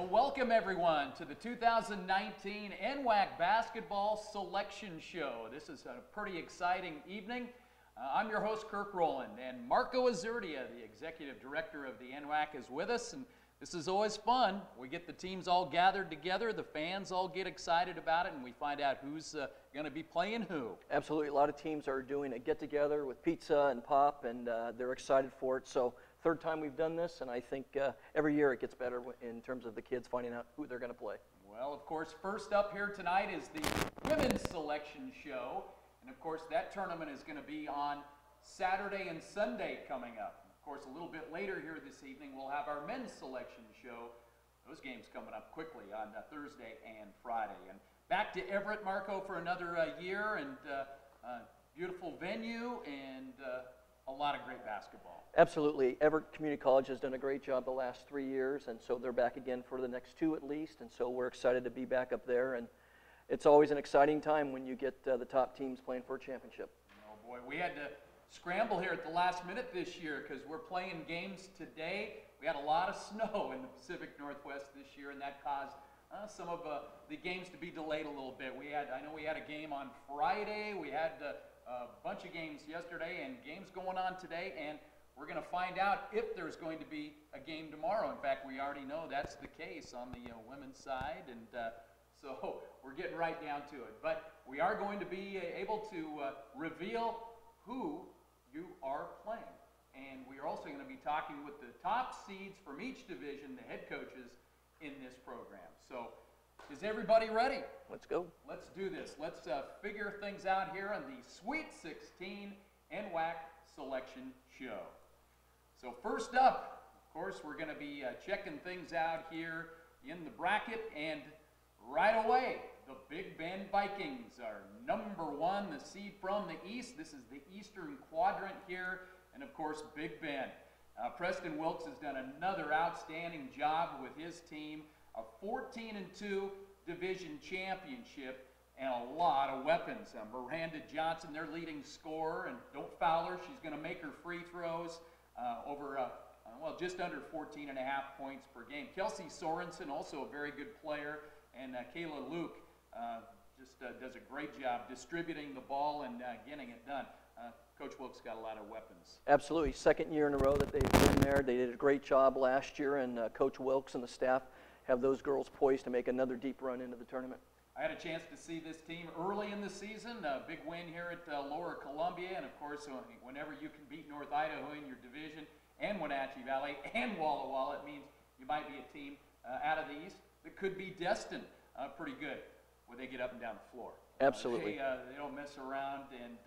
Well, welcome everyone to the 2019 NWAC Basketball Selection Show. This is a pretty exciting evening. I'm your host, Kirk Rowland, and Marco Azurdia, the Executive Director of the NWAC, is with us, and this is always fun. We get the teams all gathered together, the fans all get excited about it, and we find out who's going to be playing who. Absolutely. A lot of teams are doing a get-together with pizza and pop, and they're excited for it. So, third time we've done this, and I think every year it gets better in terms of the kids finding out who they're going to play. Well, of course, first up here tonight is the Women's Selection Show. And, of course, that tournament is going to be on Saturday and Sunday coming up. Of course, a little bit later here this evening, we'll have our Men's Selection Show. Those games coming up quickly on Thursday and Friday. And back to Everett, Marco, for another year, and beautiful venue and a lot of great basketball. Absolutely. Everett Community College has done a great job the last 3 years, and so they're back again for the next 2 at least, and so we're excited to be back up there. And it's always an exciting time when you get the top teams playing for a championship. Oh boy, we had to scramble here at the last minute this year because we're playing games today. We had a lot of snow in the Pacific Northwest this year, and that caused some of the games to be delayed a little bit. I know we had a game on Friday. We had a bunch of games yesterday and games going on today, and we're going to find out if there's going to be a game tomorrow. In fact, we already know that's the case on the women's side, and so we're getting right down to it. But we are going to be able to reveal who you are playing. And we are also going to be talking with the top seeds from each division, the head coaches in this program. So is everybody ready? Let's go. Let's do this. Let's figure things out here on the Sweet 16 NWAC Selection Show. So first up, of course, we're going to be checking things out here in the bracket, and right away, the Big Bend Vikings are #1, the seed from the East. This is the Eastern Quadrant here, and of course, Big Bend. Preston Wilkes has done another outstanding job with his team, a 14-2 division championship, and a lot of weapons. Miranda Johnson, their leading scorer, and don't foul her. She's going to make her free throws well, just under 14.5 points per game. Kelsey Sorensen, also a very good player, and Kayla Luke just does a great job distributing the ball and getting it done. Coach Wilkes got a lot of weapons. Absolutely. Second year in a row that they've been there. They did a great job last year, and Coach Wilkes and the staff have those girls poised to make another deep run into the tournament. I had a chance to see this team early in the season, a big win here at Lower Columbia, and of course, whenever you can beat North Idaho in your division, and Wenatchee Valley, and Walla Walla, it means you might be a team out of the East that could be destined pretty good when they get up and down the floor. Absolutely. They don't mess around, and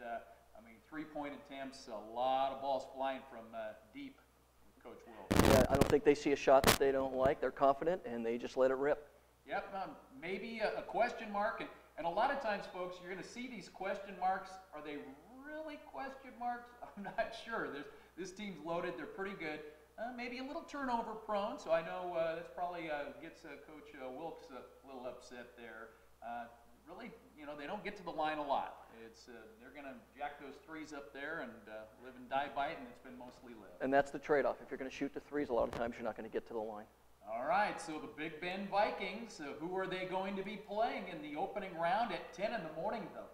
I mean, three-point attempts, a lot of balls flying from deep with Coach Wilkes. Yeah, I don't think they see a shot that they don't like. They're confident, and they just let it rip. Yep, maybe a question mark, and a lot of times, folks, you're going to see these question marks. Are they really question marks? I'm not sure. This team's loaded. They're pretty good. Maybe a little turnover prone, so I know that's probably gets Coach Wilkes a little upset there. Really, they don't get to the line a lot. They're going to jack those threes up there and live and die by it, and it's been mostly live. And that's the trade-off. If you're going to shoot the threes, a lot of times you're not going to get to the line. All right, so the Big Bend Vikings, who are they going to be playing in the opening round at 10 in the morning? The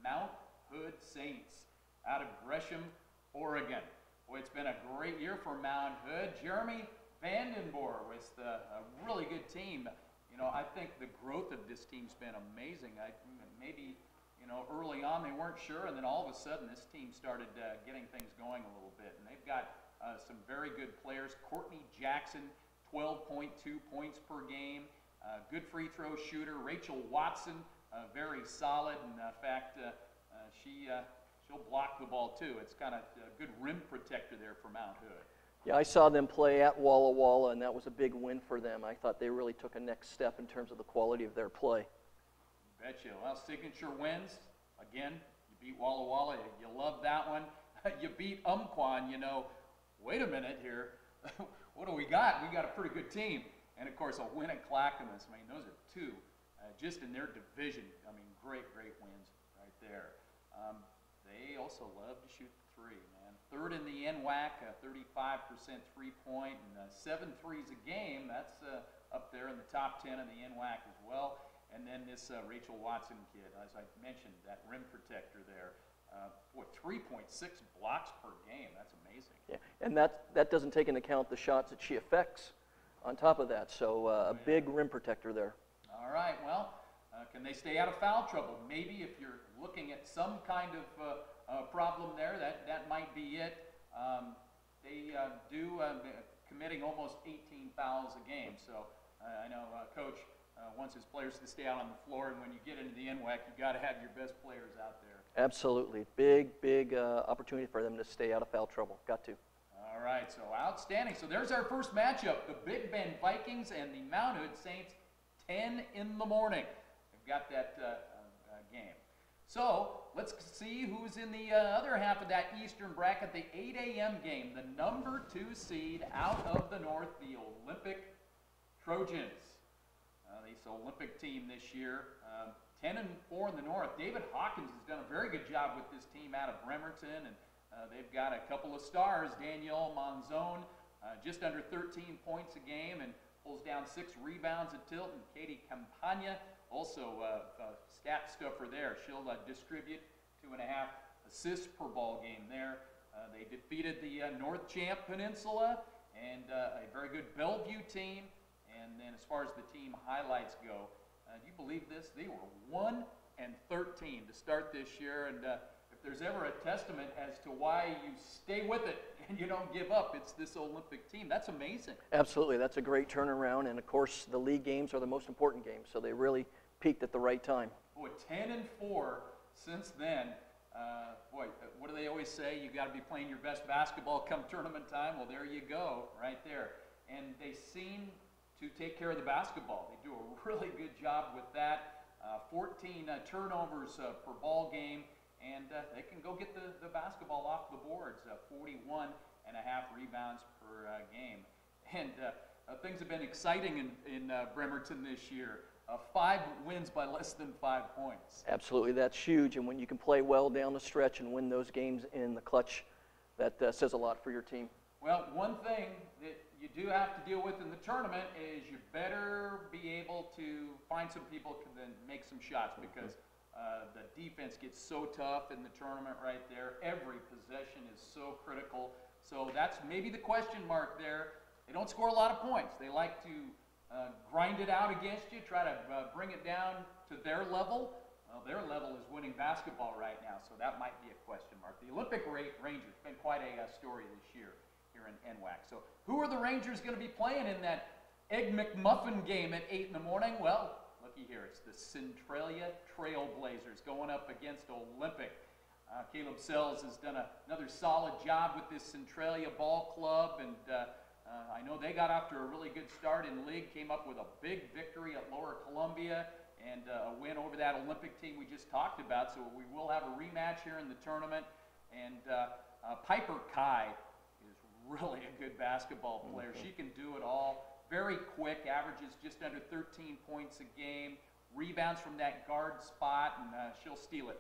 Mount Hood Saints out of Gresham, Oregon. Boy, it's been a great year for Mount Hood. Jeremy Vandenborg was a really good team. I think the growth of this team's been amazing. Maybe, early on they weren't sure, and then all of a sudden this team started getting things going a little bit. And they've got some very good players. Courtney Jackson, 12.2 points per game. Good free throw shooter. Rachel Watson, very solid. And in fact, she'll block the ball too. It's kind of a good rim protector there for Mount Hood. Yeah, I saw them play at Walla Walla, and that was a big win for them. I thought they really took a next step in terms of the quality of their play. Betcha. Well, signature wins. Again, you beat Walla Walla. You love that one. You beat Umpqua. Wait a minute here. What do we got? We got a pretty good team. And, of course, a win at Clackamas. I mean, those are two just in their division. I mean, great wins right there. They also love to shoot the three, man. Third in the NWAC, 35% three-point, and 7 threes a game. That's up there in the top 10 of the NWAC as well. And then this Rachel Watson kid, as I mentioned, that rim protector there. Boy, 3.6 blocks per game. That's amazing. Yeah, and that doesn't take into account the shots that she affects on top of that. So a big rim protector there. All right, well, can they stay out of foul trouble? Maybe if you're looking at some kind of problem there, that might be it. They do committing almost 18 fouls a game. So I know Coach wants his players to stay out on the floor, and when you get into the NWAC, you've got to have your best players out there. Absolutely. Big opportunity for them to stay out of foul trouble. Got to. All right, so outstanding. So there's our first matchup, the Big Bend Vikings and the Mount Hood Saints, 10 in the morning. We've got that game. So let's see who's in the other half of that Eastern bracket, the 8 a.m. game, the number 2 seed out of the North, the Olympic Trojans. This Olympic team this year, 10-4 in the North. David Hawkins has done a very good job with this team out of Bremerton, and they've got a couple of stars. Danielle Monzone, just under 13 points a game and pulls down 6 rebounds at Tilton. Katie Campagna, also stat stuffer there. She'll distribute 2.5 assists per ball game there. They defeated the North Champ Peninsula and a very good Bellevue team. And then as far as the team highlights go, do you believe this? They were 1-13 to start this year. And if there's ever a testament as to why you stay with it and you don't give up, it's this Olympic team. That's amazing. Absolutely. That's a great turnaround. And, of course, the league games are the most important games, so they really peaked at the right time. Boy, 10-4 since then. Boy, what do they always say? You got to be playing your best basketball come tournament time. Well, there you go, right there. And they seem to take care of the basketball. They do a really good job with that. 14 turnovers per ball game, and they can go get the basketball off the boards. 41.5 rebounds per game. And things have been exciting in Bremerton this year. 5 wins by less than 5 points. Absolutely, that's huge. And when you can play well down the stretch and win those games in the clutch, that says a lot for your team. Well, one thing that you do have to deal with in the tournament is you better be able to find some people who can then make some shots, because the defense gets so tough in the tournament right there. Every possession is so critical. So that's maybe the question mark there. They don't score a lot of points. They like to grind it out against you, try to bring it down to their level. Well, their level is winning basketball right now, so that might be a question mark. The Olympic Rangers, been quite a story this year here in NWAC. So who are the Rangers going to be playing in that Egg McMuffin game at 8 in the morning? Well, looky here. It's the Centralia Trailblazers going up against Olympic. Caleb Sells has done another solid job with this Centralia ball club, and I know they got off to a really good start in league, came up with a big victory at Lower Columbia, and a win over that Olympic team we just talked about. So we will have a rematch here in the tournament. And Piper Kai is really a good basketball player. She can do it all. Very quick, averages just under 13 points a game. Rebounds from that guard spot, and she'll steal it.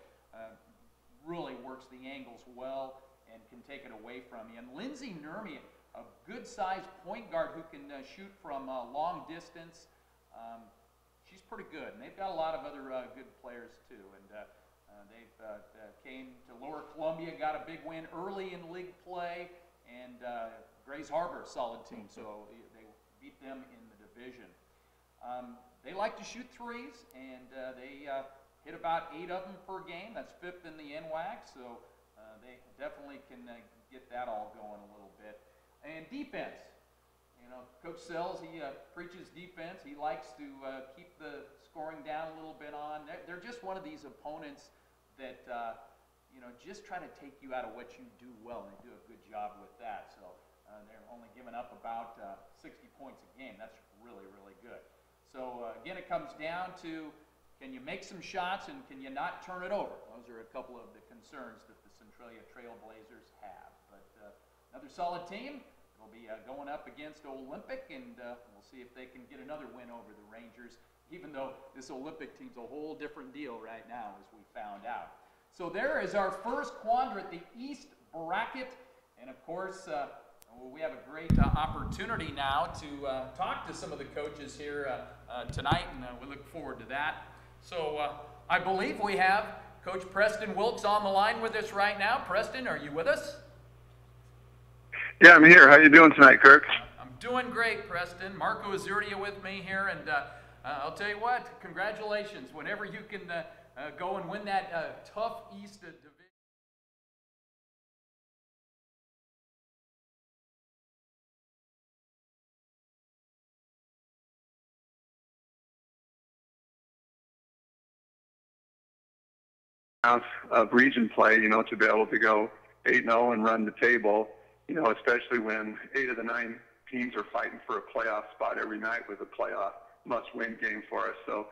Really works the angles well and can take it away from you. And Lindsay Nurmi, a good-sized point guard who can shoot from long distance. She's pretty good, and they've got a lot of other good players too. And they've came to Lower Columbia, got a big win early in league play, and Grays Harbor, a solid team, so they beat them in the division. They like to shoot threes, and they hit about 8 of them per game. That's 5th in the NWAC, so they definitely can get that all going a little bit. And defense. You know, Coach Sells, he preaches defense. He likes to keep the scoring down a little bit on. They're just one of these opponents that, you know, just try to take you out of what you do well, and they do a good job with that. So they're only giving up about 60 points a game. That's really, really good. So, again, it comes down to, can you make some shots and can you not turn it over? Those are a couple of the concerns that the Centralia Trailblazers have. But another solid team. Will be going up against Olympic, and we'll see if they can get another win over the Rangers, even though this Olympic team's a whole different deal right now, as we found out. So there is our first quadrant, the East bracket, and of course Well, we have a great opportunity now to talk to some of the coaches here tonight, and we look forward to that. So I believe we have Coach Preston Wilkes on the line with us right now. Preston, are you with us? Yeah, I'm here. How you doing tonight, Kirk? I'm doing great, Preston. Marco Azurdia with me here, and I'll tell you what, congratulations. Whenever you can go and win that tough East division. Of region play, you know, to be able to go 8-0 and run the table, you know, especially when 8 of the 9 teams are fighting for a playoff spot every night with a playoff must-win game for us. So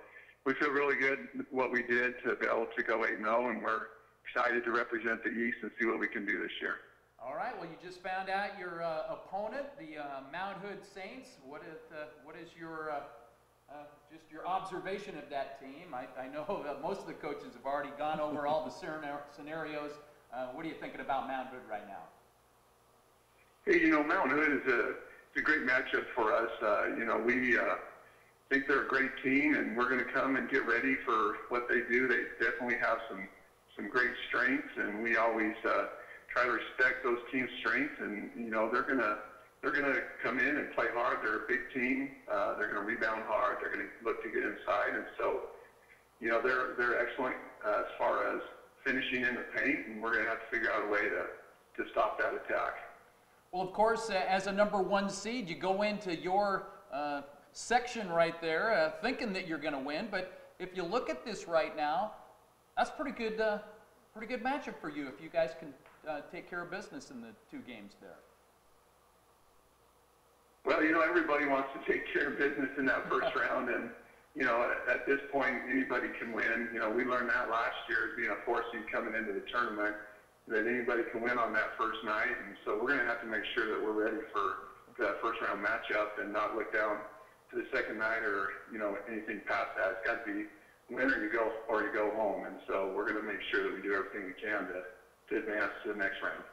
we feel really good what we did to be able to go 8-0, and we're excited to represent the East and see what we can do this year. All right. Well, you just found out your opponent, the Mount Hood Saints. What is your just your observation of that team? I know that most of the coaches have already gone over all the scenarios. What are you thinking about Mount Hood right now? Hey, you know, Mount Hood is a great matchup for us. You know, we think they're a great team, and we're going to come and get ready for what they do. They definitely have some great strengths, and we always try to respect those teams' strengths. And you know, they're gonna come in and play hard. They're a big team. They're going to rebound hard. They're going to look to get inside, and so you know, they're excellent as far as finishing in the paint, and we're going to have to figure out a way to stop that attack. Well, of course, as a #1 seed, you go into your section right there thinking that you're going to win. But if you look at this right now, that's pretty good matchup for you if you guys can take care of business in the 2 games there. Well, you know, everybody wants to take care of business in that first round, and you know, at this point, anybody can win. You know, we learned that last year as being a 4 seed coming into the tournament, that anybody can win on that first night, and so we're going to have to make sure that we're ready for that first round matchup and not look down to the second night or, you know, anything past that. It's got to be win or you go home, and so we're going to make sure that we do everything we can to advance to the next round.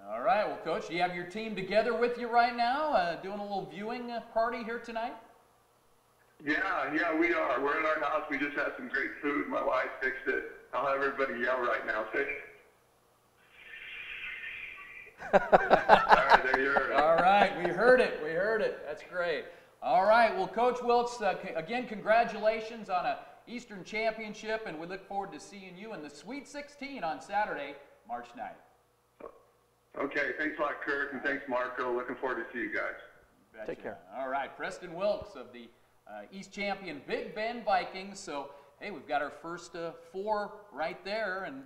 All right. Well, Coach, do you have your team together with you right now, doing a little viewing party here tonight? Yeah, we are. We're at our house. We just had some great food. My wife fixed it. I'll have everybody yell right now. All right, there you heard it. All right, we heard it. We heard it. That's great. All right. Well, Coach Wilkes, again, congratulations on a Eastern Championship, and we look forward to seeing you in the Sweet 16 on Saturday, March 9th. Okay, thanks a lot, Kirk, and thanks, Marco. Looking forward to see you guys. Betcha. Take care. All right, Preston Wilkes of the East champion Big Bend Vikings. So, hey, we've got our first 4 right there, and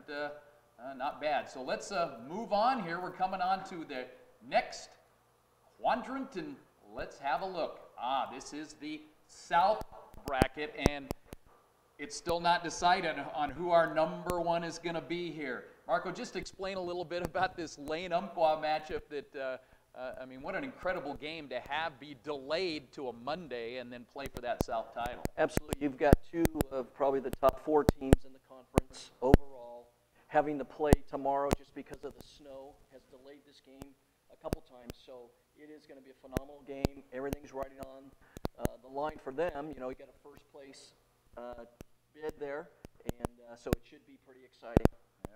not bad. So let's move on here. We're coming on to the next quadrant, and let's have a look. This is the South bracket, and it's still not decided on who our #1 is going to be here. Marco, just explain a little bit about this Lane-Umpqua matchup that, I mean, what an incredible game to have be delayed to a Monday and then play for that South title. Absolutely. You've got 2 of probably the top 4 teams in the conference overall having to play tomorrow just because of the snow has delayed this game a couple times. So it is going to be a phenomenal game. Everything's riding on the line for them. You know, you got a first place bid there, and so it should be pretty exciting.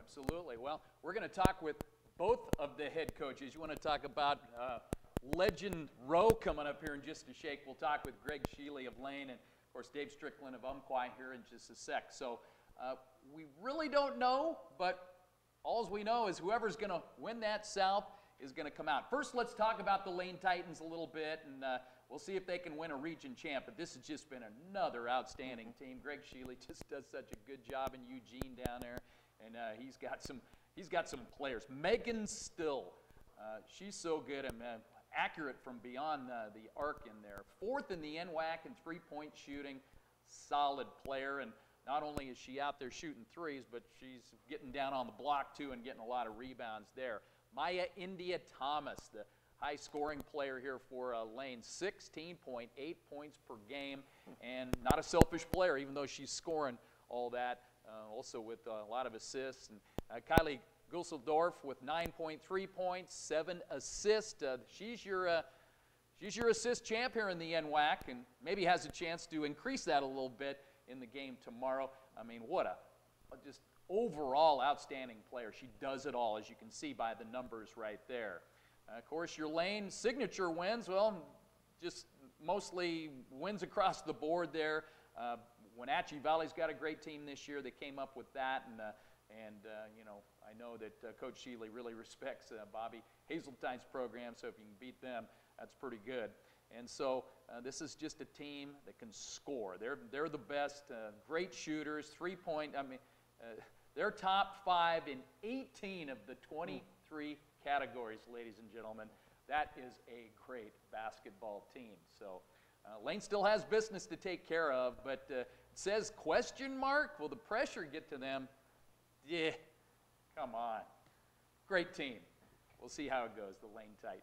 Absolutely. Well, we're going to talk with both of the head coaches. You want to talk about Legend Row coming up here in just a shake. We'll talk with Greg Sheely of Lane and, of course, Dave Strickland of Umpqua here in just a sec. So we really don't know, but all we know is whoever's going to win that South is going to come out. First, let's talk about the Lane Titans a little bit, and we'll see if they can win a region champ. But this has just been another outstanding team. Greg Sheely just does such a good job in Eugene down there, and he's got some players. Megan Still, she's so good and accurate from beyond the arc in there. 4th in the NWAC in 3-point shooting. Solid player, and not only is she out there shooting threes, but she's getting down on the block too and getting a lot of rebounds there. Maya India Thomas, the high-scoring player here for Lane, 16.8 points per game, and not a selfish player, even though she's scoring all that, also with a lot of assists. And Kylie Gusseldorf with 9.3 points, 7 assists. She's your assist champ here in the NWAC, and maybe has a chance to increase that a little bit in the game tomorrow. I mean, what a just overall outstanding player. She does it all, as you can see by the numbers right there. Of course, your lane signature wins, well, just mostly wins across the board there. Wenatchee Valley's got a great team this year. They came up with that, and you know, I know that Coach Shealy really respects Bobby Hazeltine's program, so if you can beat them, that's pretty good. And so this is just a team that can score. They're the best, great shooters, three-point. I mean, they're top 5 in 18 of the 23 categories, ladies and gentlemen. That is a great basketball team. So Lane still has business to take care of, but it says question mark. Will the pressure get to them? Yeah, come on. Great team. We'll see how it goes, the Lane Titans.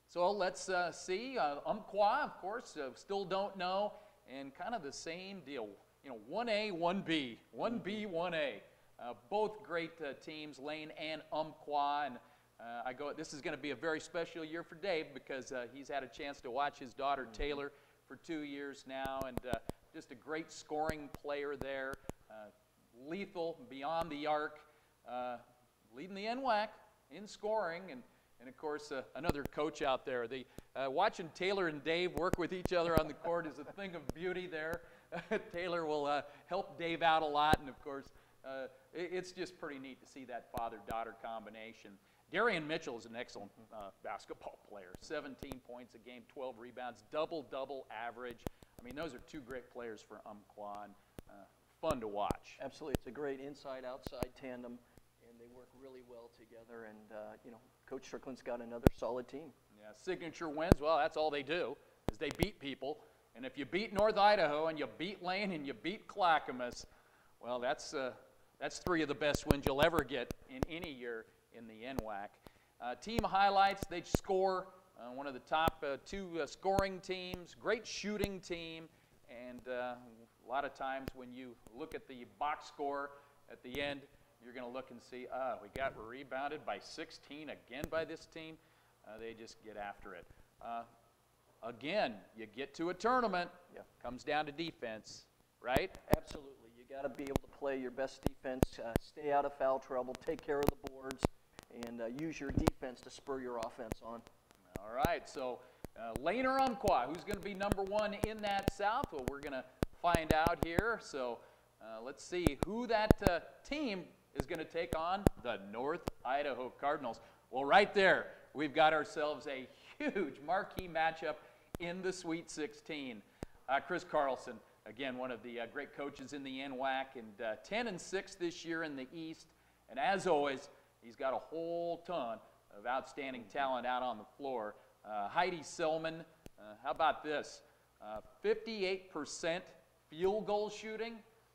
So let's see. Umpqua, of course, still don't know, and kind of the same deal. You know, 1A, 1B, 1B, 1A. Both great teams, Lane and Umpqua. And this is going to be a very special year for Dave because he's had a chance to watch his daughter Taylor for 2 years now, and just a great scoring player there. Lethal, beyond the arc, leading the NWAC in scoring, and of course, another coach out there. Watching Taylor and Dave work with each other on the court is a thing of beauty there. Taylor will help Dave out a lot, and of course, it's just pretty neat to see that father-daughter combination. Darian Mitchell is an excellent basketball player. 17 points a game, 12 rebounds, double-double average. I mean, those are 2 great players for Umpqua, and fun to watch. Absolutely. It's a great inside-outside tandem, and they work really well together. And, you know, Coach Strickland's got another solid team. Yeah, signature wins, well, that's all they do, is they beat people. And if you beat North Idaho and you beat Lane and you beat Clackamas, well, that's 3 of the best wins you'll ever get in any year in the NWAC. Team highlights, they score. One of the top 2 scoring teams, great shooting team, and a lot of times when you look at the box score at the end, you're going to look and see, we got rebounded by 16 again by this team. They just get after it. Again, you get to a tournament, comes down to defense, right? Absolutely. You got to be able to play your best defense, stay out of foul trouble, take care of the boards, and use your defense to spur your offense on. All right, so Lane or Umpqua, who's going to be number 1 in that South? Well, we're going to find out here. So let's see who that team is going to take on the North Idaho Cardinals. Well, right there, we've got ourselves a huge marquee matchup in the Sweet 16. Chris Carlson, again, one of the great coaches in the NWAC, and 10-6 this year in the East. And as always, he's got a whole ton of outstanding talent out on the floor. Heidi Selman, how about this? 58% field goal shooting.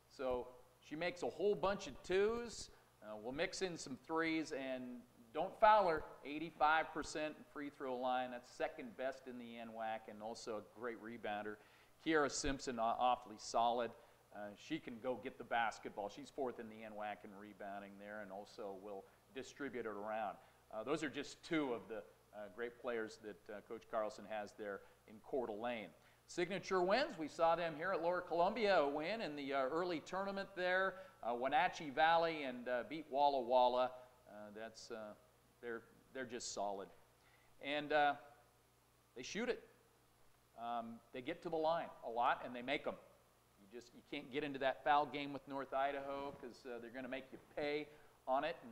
So she makes a whole bunch of 2s. We'll mix in some 3s, and don't foul her. 85% free throw line. That's second best in the NWAC, and also a great rebounder. Kiara Simpson, awfully solid. She can go get the basketball. She's 4th in the NWAC in rebounding there, and also will distribute it around. Those are just 2 of the great players that Coach Carlson has there in Coeur d'Alene. Signature wins, we saw them here at Lower Columbia win in the early tournament there. Wenatchee Valley and beat Walla Walla. They're just solid. And they shoot it. They get to the line a lot, and they make them. You can't get into that foul game with North Idaho because they're going to make you pay on it, and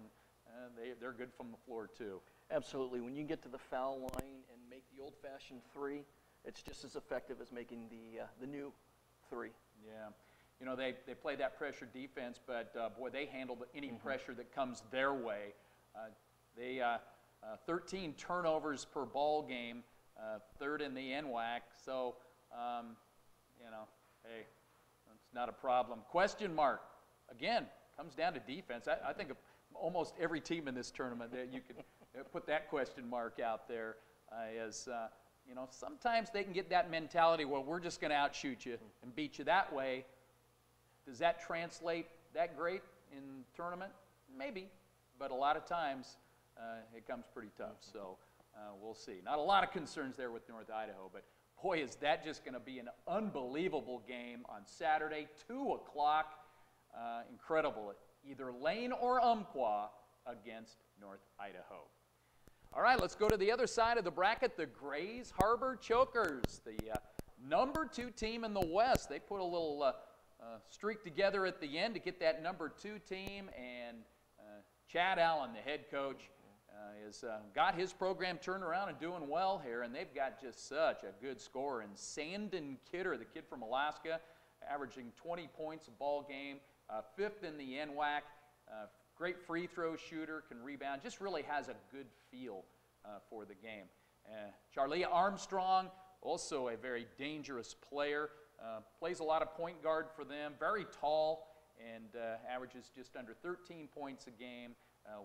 they're good from the floor too. Absolutely. When you get to the foul line and make the old-fashioned 3, it's just as effective as making the new 3. Yeah. You know, they play that pressure defense, but, boy, they handle any pressure that comes their way. They 13 turnovers per ball game, 3rd in the NWAC. So, you know, hey, that's not a problem. Question mark, again, comes down to defense. I think of almost every team in this tournament that you could put that question mark out there as you know, sometimes they can get that mentality, well, we're just going to outshoot you and beat you that way. Does that translate that great in tournament? Maybe. but a lot of times it comes pretty tough. So we'll see. Not a lot of concerns there with North Idaho, but boy, is that just going to be an unbelievable game on Saturday, 2 o'clock. Incredible. Either Lane or Umpqua against North Idaho. All right, let's go to the other side of the bracket, the Grays Harbor Chokers, the number 2 team in the West. They put a little streak together at the end to get that number 2 team, and Chad Allen, the head coach, has got his program turned around and doing well here, and they've got just such a good scorer. And Sandon Kidder, the kid from Alaska, averaging 20 points a ball game, 5th in the NWAC, great free throw shooter, can rebound, just really has a good feel for the game. Charlia Armstrong, also a very dangerous player, plays a lot of point guard for them, very tall, and averages just under 13 points a game.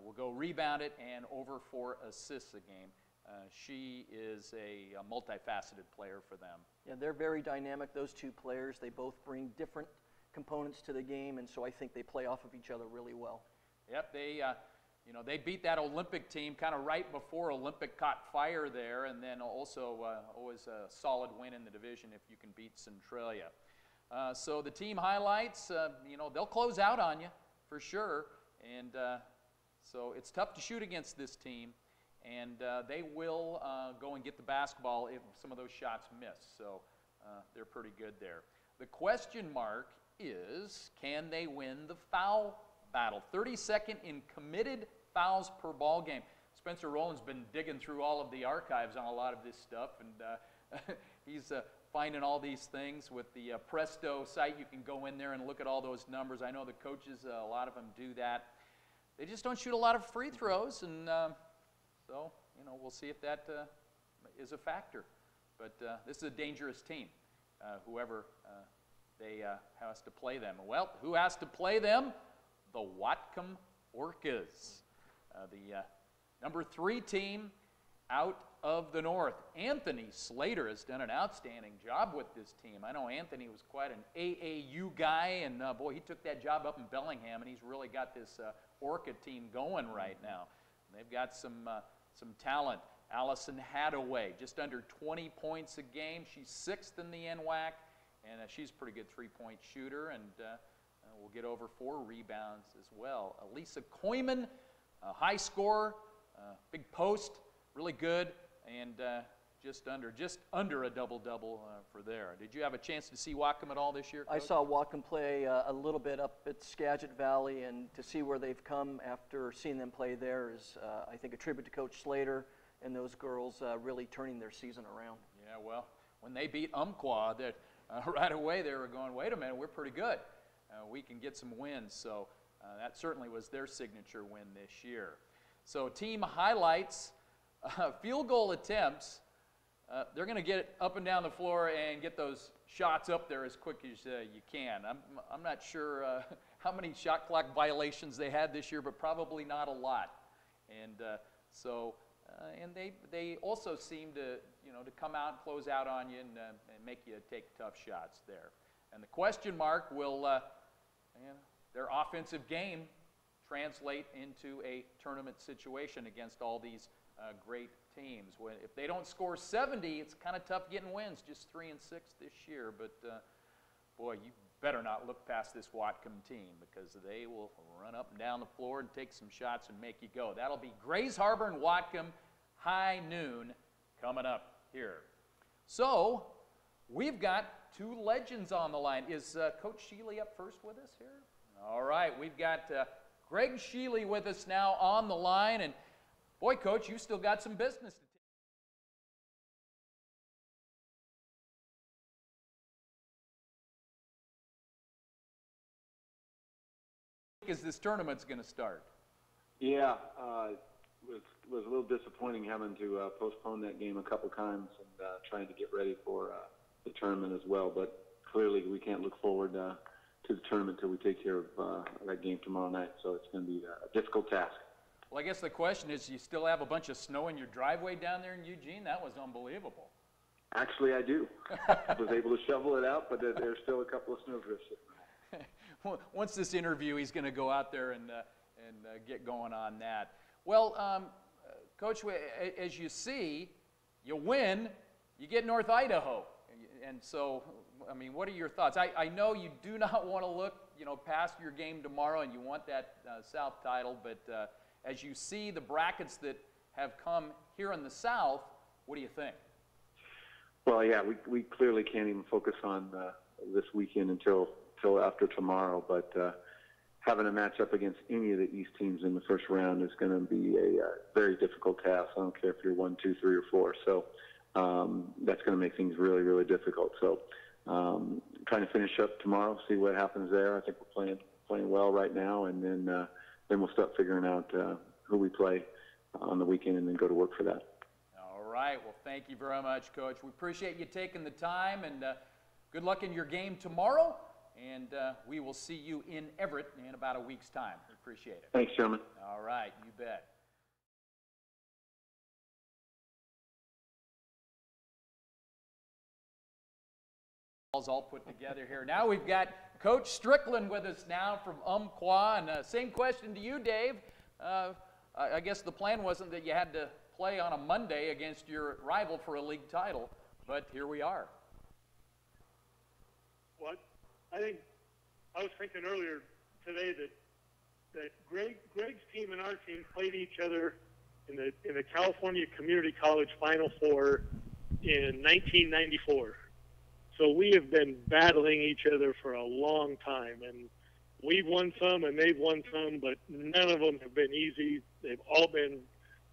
Will go rebound it and over 4 assists a game. She is a multifaceted player for them. Yeah, they're very dynamic, those 2 players. They both bring different components to the game, and so I think they play off of each other really well. Yep, they beat that Olympic team kind of right before Olympic caught fire there, and then also always a solid win in the division if you can beat Centralia. So the team highlights, they'll close out on you for sure, and so it's tough to shoot against this team, and they will go and get the basketball if some of those shots miss, so they're pretty good there. The question mark is, can they win the foul battle? 32nd in committed fouls per ball game. Spencer Rowland's been digging through all of the archives on a lot of this stuff, and he's finding all these things with the Presto site. You can go in there and look at all those numbers. I know the coaches, a lot of them do that. They just don't shoot a lot of free throws, and so we'll see if that is a factor. But this is a dangerous team, whoever has to play them. Well, who has to play them? The Whatcom Orcas, the number 3 team out of the north. Anthony Slater has done an outstanding job with this team. I know Anthony was quite an AAU guy, and boy, he took that job up in Bellingham, and he's really got this Orca team going right now. And they've got some talent. Allison Hadaway, just under 20 points a game. She's 6th in the NWAC, and she's a pretty good 3-point shooter, and will get over 4 rebounds as well. Elisa Koyman, a high scorer, big post, really good, and just under a double-double for there. Did you have a chance to see Whatcom at all this year, Coach? I saw Whatcom play a little bit up at Skagit Valley, and to see where they've come after seeing them play there is, I think, a tribute to Coach Slater and those girls really turning their season around. Yeah, well, when they beat Umpqua, that right away they were going, wait a minute, we're pretty good. We can get some wins, so that certainly was their signature win this year. So team highlights, field goal attempts, they're going to get up and down the floor and get those shots up there as quick as you can. I'm not sure how many shot clock violations they had this year, but probably not a lot. And and they also seem to to come out and close out on you and make you take tough shots there. And the question mark will their offensive game translate into a tournament situation against all these great teams. If they don't score 70, it's kind of tough getting wins, just 3 and 6 this year. But boy, you better not look past this Whatcom team, because they will run up and down the floor and take some shots and make you go. That'll be Grays Harbor and Whatcom, high noon, coming up here. So we've got 2 legends on the line. Is Coach Sheely up first with us here? All right, we've got Greg Sheely with us now on the line. And boy, Coach, you still got some business to take as this tournament's going to start. Yeah, it was a little disappointing having to postpone that game a couple times and trying to get ready for the tournament as well. But clearly we can't look forward to the tournament until we take care of that game tomorrow night. So it's going to be a difficult task. Well, I guess the question is, you still have a bunch of snow in your driveway down there in Eugene? That was unbelievable. Actually, I do. I was able to shovel it out, but there's still a couple of snowdrifts sitting there. Once this interview, he's going to go out there and get going on that. Well, Coach, as you see, you win, you get North Idaho. And so, I mean, what are your thoughts? I know you do not want to look, past your game tomorrow, and you want that South title, but as you see the brackets that have come here in the South, what do you think? Well, yeah, we clearly can't even focus on this weekend until after tomorrow, but having a matchup against any of the East teams in the first round is going to be a very difficult task. I don't care if you're 1, 2, 3, or 4. So that's going to make things really, really difficult. So trying to finish up tomorrow, see what happens there. I think we're playing well right now, and then we'll start figuring out who we play on the weekend, and then go to work for that. All right. Well, thank you very much, Coach. We appreciate you taking the time, and good luck in your game tomorrow. And we will see you in Everett in about a week's time. We appreciate it. Thanks, Chairman. All right. You bet. All put together here. Now we've got Coach Strickland with us now from Umpqua. And same question to you, Dave. I guess the plan wasn't that you had to play on a Monday against your rival for a league title, but here we are. What? I was thinking earlier today that Greg's team and our team played each other in the California Community College Final Four in 1994. So we have been battling each other for a long time, and we've won some and they've won some, but none of them have been easy. They've all been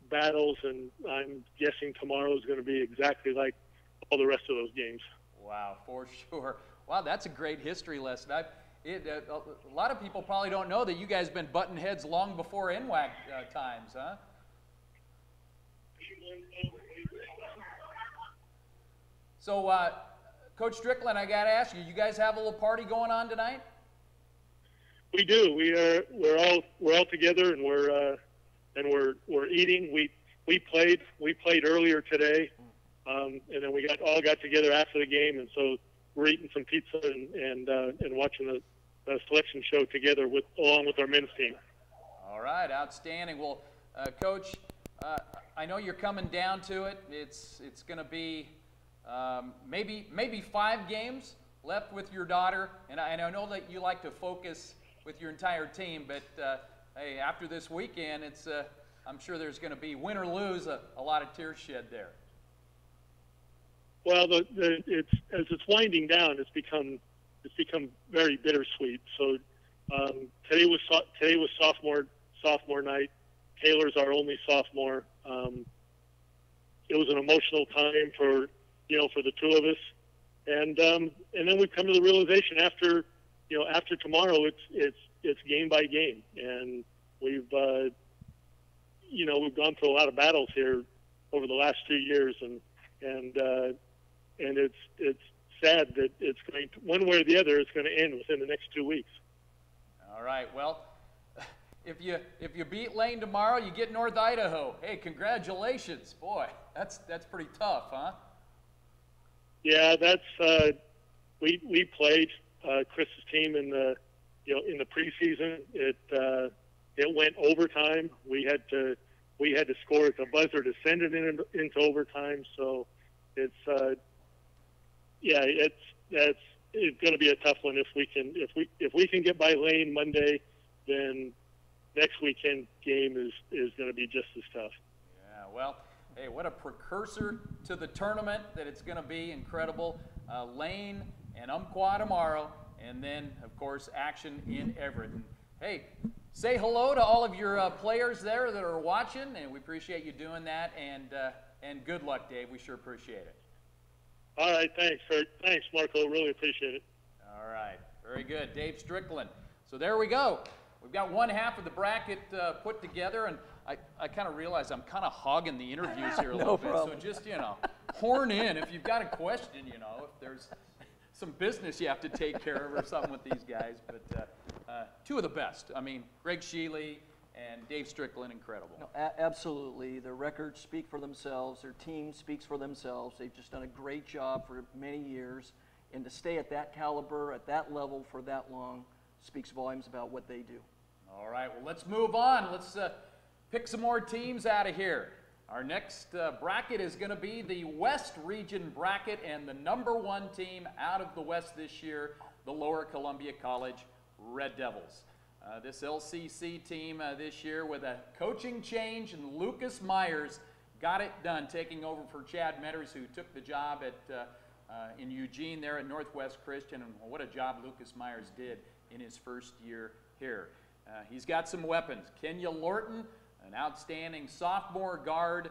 battles, and I'm guessing tomorrow is going to be exactly like all the rest of those games. Wow, for sure. Wow, that's a great history lesson. A lot of people probably don't know that you guys have been butting heads long before NWAC times, huh? So, Coach Strickland, I got to ask you, you guys have a little party going on tonight? We do. We're all together, and we're eating. We played earlier today, and then we all got together after the game, and so we're eating some pizza and watching the selection show together along with our men's team. All right, outstanding. Well, Coach, I know you're coming down to it. It's going to be maybe 5 games left with your daughter, and I know that you like to focus with your entire team, but hey, after this weekend, I'm sure there's going to be, win or lose, a lot of tears shed there. Well, as it's winding down, it's become very bittersweet. So today was sophomore night. Taylor's our only sophomore. It was an emotional time for the two of us, and then we've come to the realization after tomorrow it's game by game, and we've gone through a lot of battles here over the last 2 years, and it's sad that it's going to, one way or the other, it's going to end within the next 2 weeks. All right. Well, if you beat Lane tomorrow, you get North Idaho. Hey, congratulations, boy. That's pretty tough, huh? Yeah, that's we played Chris's team in the preseason. It went overtime. We had to score at the buzzer to send it into overtime. So it's going to be a tough one if we can get by Lane Monday, then next weekend game is going to be just as tough. Yeah, well, hey, what a precursor to the tournament that it's going to be. Incredible. Lane and Umpqua tomorrow, and then, of course, action in Everett. And, hey, say hello to all of your players there that are watching, and we appreciate you doing that. And good luck, Dave. We sure appreciate it. All right, thanks. Thanks, Marco. Really appreciate it. All right, very good. Dave Strickland. So there we go. We've got one half of the bracket put together, and I kind of realize I'm kind of hogging the interviews here a little bit. So just, horn in if you've got a question, if there's some business you have to take care of or something with these guys. But two of the best. I mean, Greg Sheely and Dave Strickland, incredible. No, absolutely. Their records speak for themselves. Their team speaks for themselves. They've just done a great job for many years. And to stay at that caliber, at that level for that long, speaks volumes about what they do. All right, well, let's move on. Let's pick some more teams out of here. Our next bracket is going to be the West Region bracket, and the #1 team out of the West this year, the Lower Columbia College Red Devils. This LCC team this year, with a coaching change, and Lucas Myers got it done, taking over for Chad Metters, who took the job at in Eugene there at Northwest Christian, and what a job Lucas Myers did in his first year here. He's got some weapons. Kenya Lorton, an outstanding sophomore guard.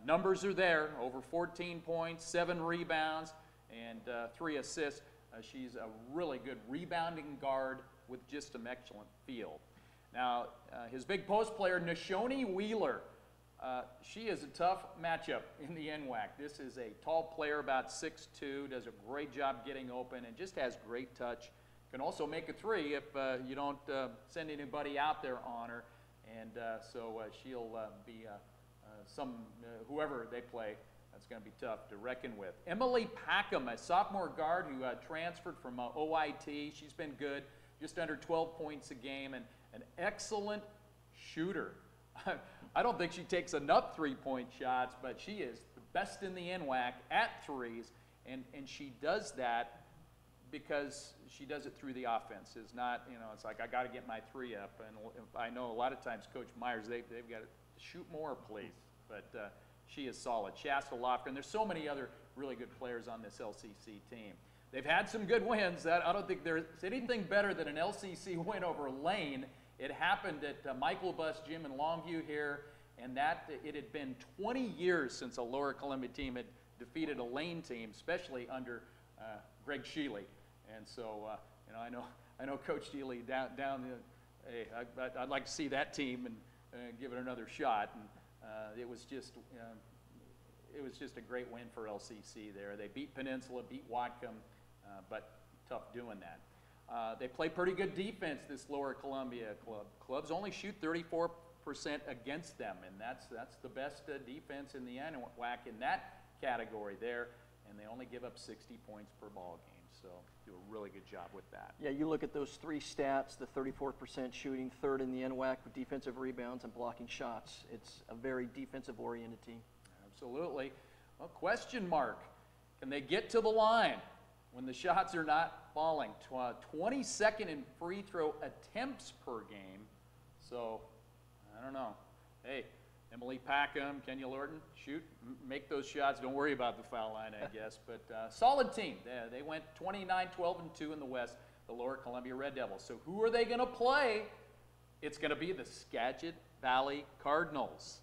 Numbers are there, over 14 points, 7 rebounds, and 3 assists. She's a really good rebounding guard with just some excellent feel. Now, his big post player, Nashoni Wheeler, she is a tough matchup in the NWAC. This is a tall player, about 6'2", does a great job getting open, and just has great touch. Can also make a 3 if you don't send anybody out there on her. And so she'll be whoever they play, that's going to be tough to reckon with. Emily Packham, a sophomore guard who transferred from OIT. She's been good, just under 12 points a game, and an excellent shooter. I don't think she takes enough three-point shots, but she is the best in the NWAC at threes, and she does that because she does it through the offense. It's not, it's like, I got to get my 3 up. And I know a lot of times Coach Myers, they've got to shoot more, please. But she is solid. Shasta Lofgren, there's so many other really good players on this LCC team. They've had some good wins. I don't think there's anything better than an LCC win over Lane. It happened at Michael Bus Gym in Longview here, and it had been 20 years since a Lower Columbia team had defeated a Lane team, especially under Greg Shealy. And so, I know Coach Shealy hey, I'd like to see that team and give it another shot. And it was just a great win for LCC there. They beat Peninsula, beat Whatcom, but tough doing that. They play pretty good defense, this Lower Columbia club. Clubs only shoot 34% against them, and that's the best defense in the NWAC in that category there, and they only give up 60 points per ball game. So do a really good job with that. Yeah, you look at those 3 stats, the 34% shooting, 3rd in the NWAC with defensive rebounds and blocking shots. It's a very defensive-oriented team. Absolutely. Well, question mark. Can they get to the line when the shots are not falling? 22nd in free throw attempts per game. So, I don't know. Hey, Emily Packham, Kenya Lorton, shoot, make those shots. Don't worry about the foul line, I guess. But solid team. They went 29-12-2 in the West, the Lower Columbia Red Devils. So who are they going to play? It's going to be the Skagit Valley Cardinals.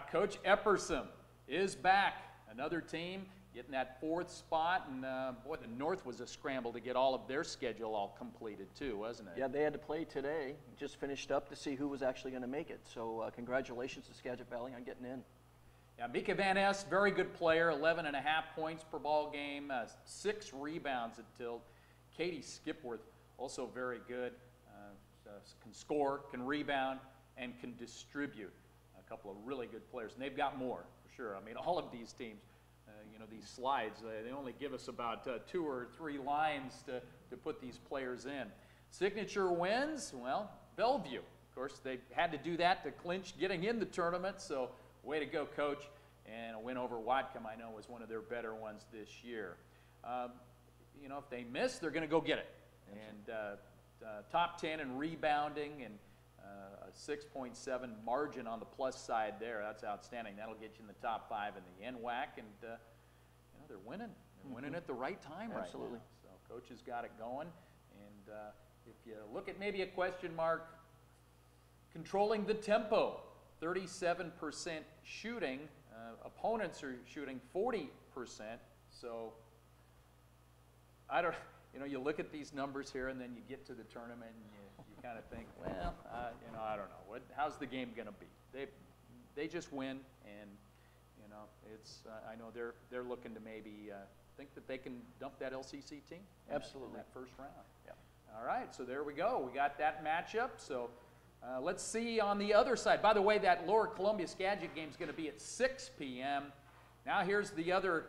Coach Epperson is back. Another team getting that 4th spot. And, boy, the North was a scramble to get all of their schedule all completed, too, wasn't it? Yeah, they had to play today. Just finished up to see who was actually going to make it. So congratulations to Skagit Valley on getting in. Yeah, Mika Van Ness, very good player, 11.5 points per ball game, 6 rebounds at tilt. Katie Skipworth, also very good, can score, can rebound, and can distribute. A couple of really good players, and they've got more, for sure. I mean, all of these teams. These slides, they only give us about 2 or 3 lines to put these players in. Signature wins, well, Bellevue. Of course, they had to do that to clinch getting in the tournament, so way to go, Coach. And a win over Whatcom, I know, was one of their better ones this year. If they miss, they're going to go get it. And top 10 in rebounding and a 6.7 margin on the plus side there. That's outstanding. That'll get you in the top 5 in the NWAC, and they're winning. They're winning at the right time right now. So Coach has got it going. And if you look at maybe a question mark, controlling the tempo, 37% shooting. Opponents are shooting 40%. So I don't. You look at these numbers here, and then you get to the tournament, and you kind of think, well, I don't know. How's the game going to be? They just win, and it's. I know they're looking to maybe think that they can dump that LCC team. Absolutely. In that first round. Yeah. All right, so there we go. We got that matchup. So let's see on the other side. By the way, that Lower Columbia Skagit game is going to be at 6 p.m. Now here's the other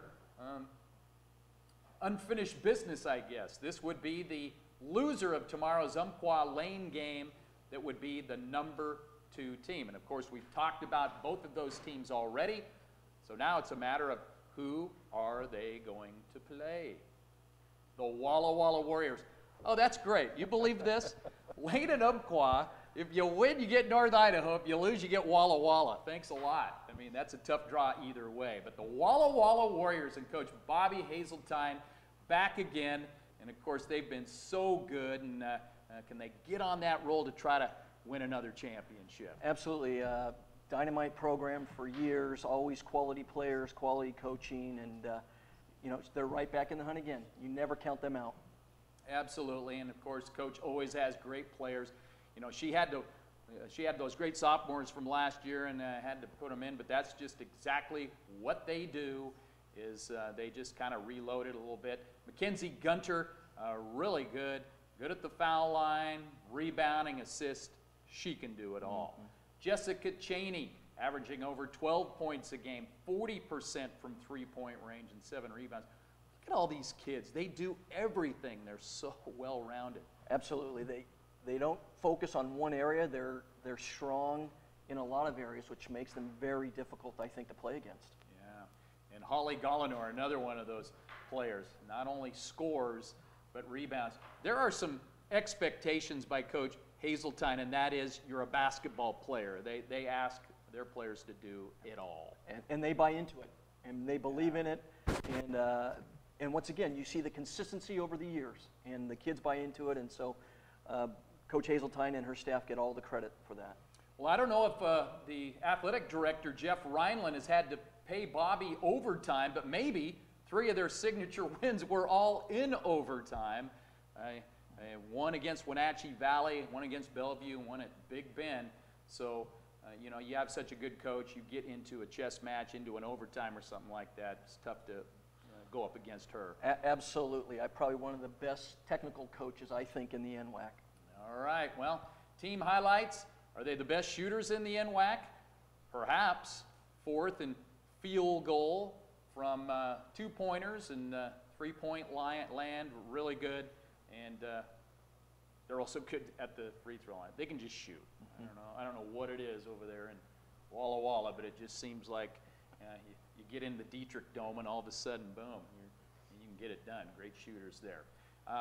unfinished business, I guess. This would be the loser of tomorrow's Umpqua Lane game. that would be the number 2 team. And of course, we've talked about both of those teams already. So now it's a matter of who are they going to play? The Walla Walla Warriors. Oh, that's great. You believe this? Lane and Umpqua, if you win, you get North Idaho. If you lose, you get Walla Walla. Thanks a lot. I mean, that's a tough draw either way. But the Walla Walla Warriors and Coach Bobby Hazeltine back again. And, of course, they've been so good. And can they get on that roll to try to win another championship? Absolutely. Dynamite program for years, always quality players, quality coaching, and you know, they're right back in the hunt again. You never count them out. Absolutely, and of course, Coach always has great players. You know, she had those great sophomores from last year and had to put them in, but that's just exactly what they do. Is they just kind of reload it a little bit. Mackenzie Gunter, really good at the foul line, rebounding, assist. She can do it all. Mm-hmm. Jessica Cheney, averaging over 12 points a game, 40% from three-point range and 7 rebounds. Look at all these kids. They do everything. They're so well-rounded. Absolutely. They don't focus on one area. They're strong in a lot of areas, which makes them very difficult, I think, to play against. Yeah. And Holly Gollinor, another one of those players, not only scores, but rebounds. There are some expectations by Coach Hazeltine, and that is you're a basketball player. They ask their players to do it all. And they buy into it, and they believe in it. And once again, you see the consistency over the years, and the kids buy into it, and so Coach Hazeltine and her staff get all the credit for that. Well, I don't know if the athletic director, Jeff Reinland, has had to pay Bobby overtime, but maybe 3 of their signature wins were all in overtime. One against Wenatchee Valley, one against Bellevue, and one at Big Bend. So, you know, you have such a good coach, you get into a chess match, into an overtime or something like that. It's tough to go up against her. Absolutely. I'm probably one of the best technical coaches, I think, in the NWAC. All right. Well, team highlights. Are they the best shooters in the NWAC? Perhaps. 4th in field goal from 2-pointers and 3-point land. Really good. And they're also good at the free throw line. They can just shoot. Mm-hmm. I don't know what it is over there in Walla Walla, but it just seems like you get in the Dietrich Dome and all of a sudden, boom, you can get it done. Great shooters there.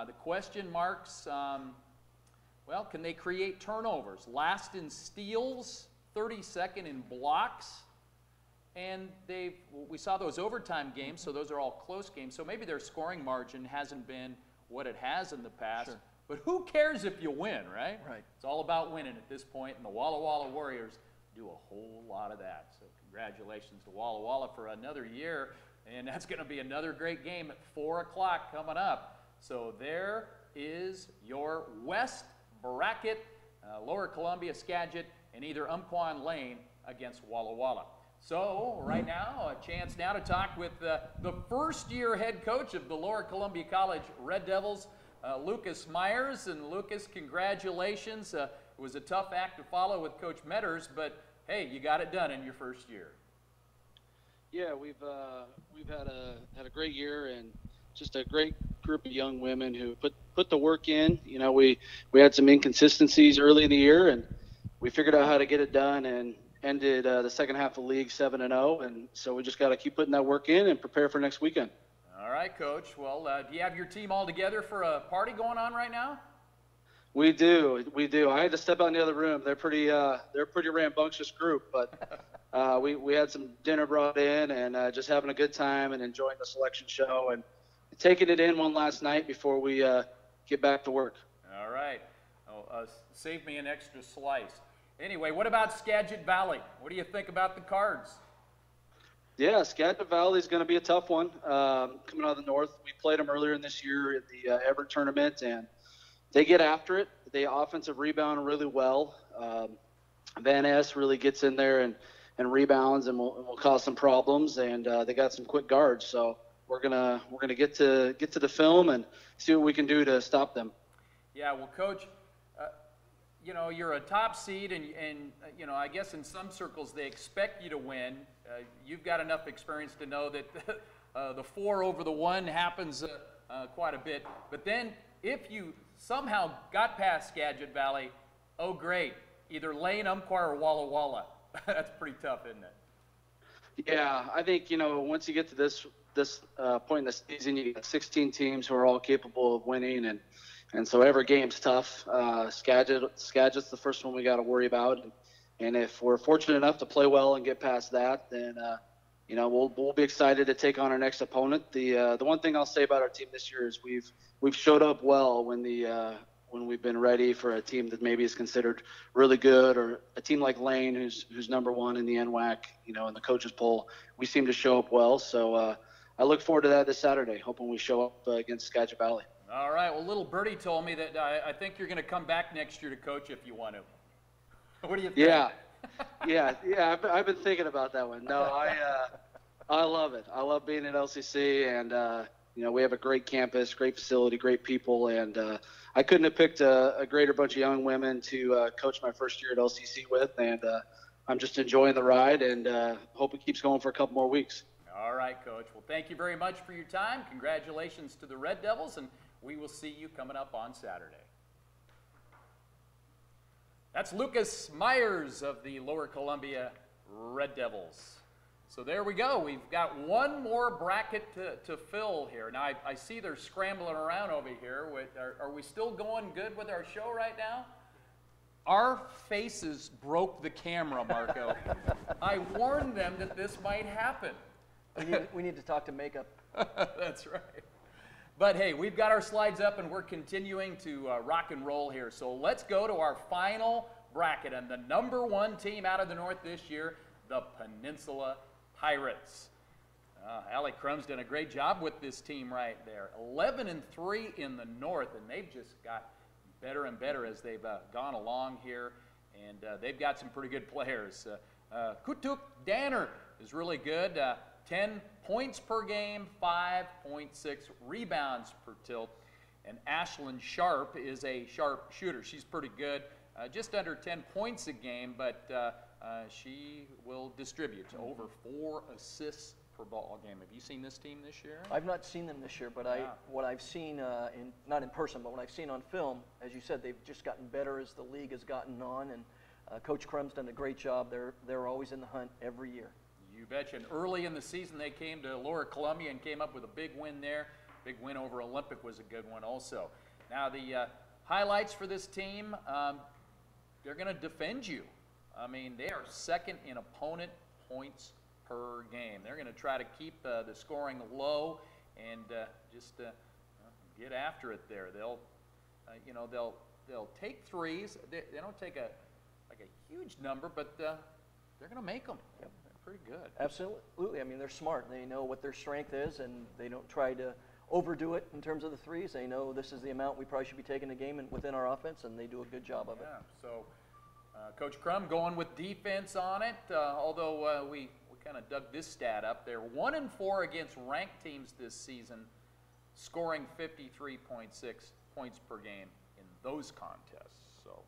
The question marks, well, can they create turnovers? Last in steals, 32nd in blocks, and we saw those overtime games, so those are all close games, so maybe their scoring margin hasn't been what it has in the past. Sure. But who cares if you win, right? Right. It's all about winning at this point, and the Walla Walla Warriors do a whole lot of that. So congratulations to Walla Walla for another year, and that's going to be another great game at 4 o'clock coming up. So there is your West bracket, Lower Columbia, Skagit, and either Umpqua and Lane against Walla Walla. So right now, a chance now to talk with the first-year head coach of the Lower Columbia College Red Devils, Lucas Myers. And Lucas, congratulations. It was a tough act to follow with Coach Metters, but hey, you got it done in your first year. Yeah, we've had a great year and just a great group of young women who put the work in. You know, we had some inconsistencies early in the year, and we figured out how to get it done and ended the second half of league 7-0, and so we just got to keep putting that work in and prepare for next weekend. All right, Coach. Well, do you have your team all together for a party going on right now? We do. I had to step out in the other room. They're a pretty rambunctious group, but we had some dinner brought in and just having a good time and enjoying the selection show and taking it in one last night before we get back to work. All right. Save me an extra slice. Anyway, what about Skagit Valley? What do you think about the Cards? Yeah, Skagit Valley is going to be a tough one coming out of the north. We played them earlier in this year at the Everett tournament, and they get after it. They offensive rebound really well. Van Ness really gets in there and rebounds and will cause some problems, and they got some quick guards. So we're gonna get to the film and see what we can do to stop them. Yeah, well, Coach, you know, you're a top seed, and you know, I guess in some circles they expect you to win. You've got enough experience to know that the 4 over the 1 happens quite a bit. But then if you somehow got past Skagit Valley, Oh, great. Either Lane, Umpqua, or Walla Walla. That's pretty tough, isn't it? Yeah, I think, once you get to this point in the season, you get 16 teams who are all capable of winning, and so every game's tough. Skagit's the first one we got to worry about, and if we're fortunate enough to play well and get past that, then we'll be excited to take on our next opponent. The one thing I'll say about our team this year is we've showed up well when we've been ready for a team that maybe is considered really good, or a team like Lane, who's number one in the NWAC, in the coaches poll. We seem to show up well, so I look forward to that this Saturday, hoping we show up against Skagit Valley. All right. Well, little birdie told me that I think you're going to come back next year to coach if you want to. What do you think? Yeah. I've been thinking about that one. No, I love it. I love being at LCC, and we have a great campus, great facility, great people, and I couldn't have picked a greater bunch of young women to coach my first year at LCC with, and I'm just enjoying the ride, and hope it keeps going for a couple more weeks. All right, Coach. Well, thank you very much for your time. Congratulations to the Red Devils, and we will see you coming up on Saturday. That's Lucas Myers of the Lower Columbia Red Devils. So there we go. We've got one more bracket to fill here. Now, I see they're scrambling around over here. Are we still going good with our show right now? Our faces broke the camera, Marco. I warned them that this might happen. We need to talk to makeup. That's right. But hey, we've got our slides up and we're continuing to rock and roll here. So let's go to our final bracket, and the number one team out of the North this year, the Peninsula Pirates. Allie Crum's done a great job with this team right there. 11-3 in the North, and they've just got better and better as they've gone along here, and they've got some pretty good players. Kutuk Danner is really good. 10 points per game, 5.6 rebounds per tilt. And Ashlyn Sharp is a sharp shooter. She's pretty good, just under 10 points a game, but she will distribute over 4 assists per ball game. Have you seen this team this year? I've not seen them this year, but what I've seen, not in person, but what I've seen on film, as you said, they've just gotten better as the league has gotten on, and Coach Crum's done a great job. They're always in the hunt every year. You betcha. And early in the season, they came to Lower Columbia and came up with a big win there. Big win over Olympic was a good one also. Now the highlights for this team, they're going to defend you. I mean, they are second in opponent points per game. They're going to try to keep the scoring low and just get after it there. They'll take threes. They don't take a huge number, but they're going to make them. Yep. Pretty good. Absolutely. I mean, they're smart. They know what their strength is, and they don't try to overdo it in terms of the threes. They know this is the amount we probably should be taking a game within our offense, and they do a good job of it. Yeah. So, Coach Crum going with defense on it. Although we kind of dug this stat up, they're 1-4 against ranked teams this season, scoring 53.6 points per game in those contests. So.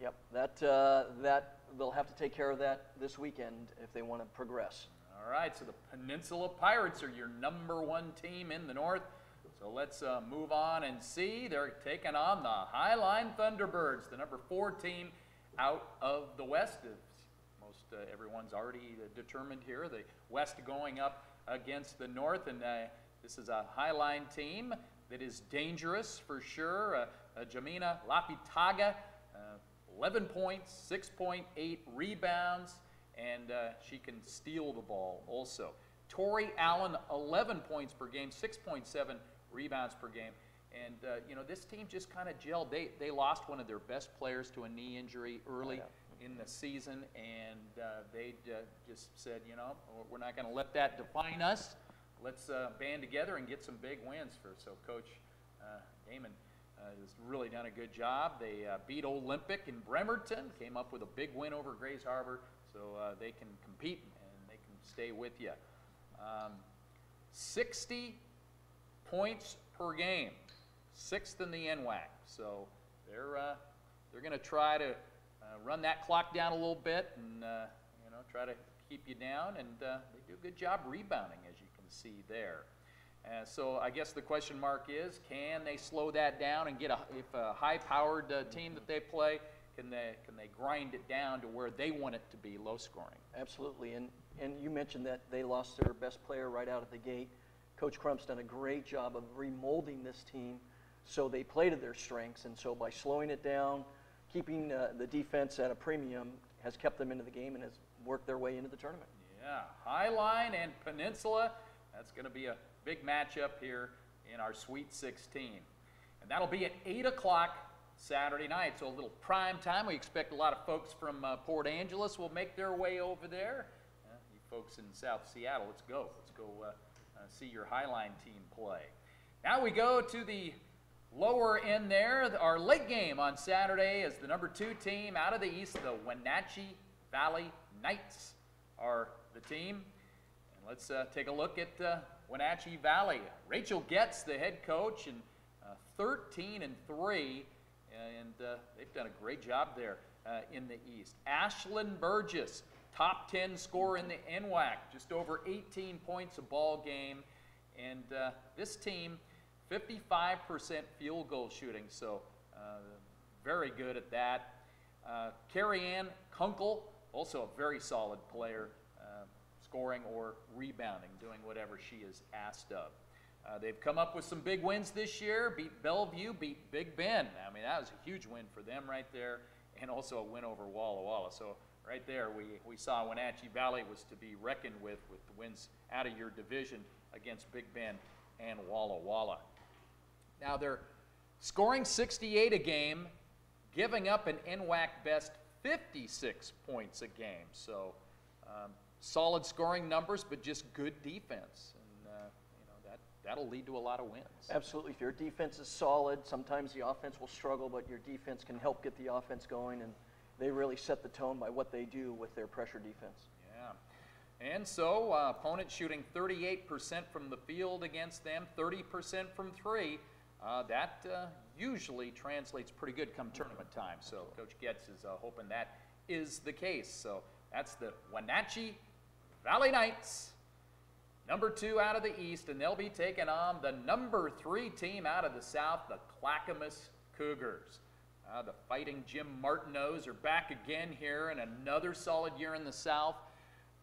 Yep. That they'll have to take care of that this weekend if they want to progress. All right, so the Peninsula Pirates are your number one team in the North. So let's move on and see. They're taking on the Highline Thunderbirds, the number 4 team out of the West. Most everyone's already determined here. The West going up against the North, and this is a Highline team that is dangerous for sure. Jamina Lapitaga, 11 points, 6.8 rebounds, and she can steal the ball also. Tori Allen, 11 points per game, 6.7 rebounds per game. And, this team just kind of gelled. They lost one of their best players to a knee injury early in the season, and they just said, we're not going to let that define us. Let's band together and get some big wins. So Coach Damon has really done a good job. They beat Olympic in Bremerton, came up with a big win over Grays Harbor, so they can compete and they can stay with you. 60 points per game, 6th in the NWAC. So they're going to try to run that clock down a little bit and try to keep you down, and they do a good job rebounding, as you can see there. So I guess the question mark is, can they slow that down and get if a high-powered team that they play can they grind it down to where they want it to be, low scoring? Absolutely, and you mentioned that they lost their best player right out of the gate. Coach Crump's done a great job of remolding this team so they play to their strengths, and so by slowing it down, keeping the defense at a premium has kept them into the game and has worked their way into the tournament. Yeah, Highline and Peninsula, that's going to be a big matchup here in our Sweet 16. And that'll be at 8 o'clock Saturday night, so a little prime time. We expect a lot of folks from Port Angeles will make their way over there. You folks in South Seattle, let's go. Let's go see your Highline team play. Now we go to the lower end there. Our late game on Saturday is the number 2 team out of the East, the Wenatchee Valley Knights are the team. And let's take a look at Wenatchee Valley. Rachel Getz, the head coach, and 13-3, and they've done a great job there in the East. Ashlyn Burgess, top 10 scorer in the NWAC, just over 18 points a ball game. And this team, 55% field goal shooting, so very good at that. Carrie Ann Kunkel, also a very solid player, scoring or rebounding, doing whatever she is asked of. They've come up with some big wins this year, beat Bellevue, beat Big Bend. I mean, that was a huge win for them right there, and also a win over Walla. So right there, we saw Wenatchee Valley was to be reckoned with the wins out of your division against Big Bend and Walla. Now they're scoring 68 a game, giving up an NWAC best 56 points a game. So solid scoring numbers, but just good defense. And that'll lead to a lot of wins. Absolutely. If your defense is solid, sometimes the offense will struggle, but your defense can help get the offense going, and they really set the tone by what they do with their pressure defense. Yeah. And so opponents shooting 38% from the field against them, 30% from 3. That usually translates pretty good come tournament time. So Coach Getz is hoping that is the case. So that's the Wenatchee Valley Knights, number 2 out of the East, and they'll be taking on the number 3 team out of the South, the Clackamas Cougars. The Fighting Jim Martineaus are back again here, and another solid year in the South.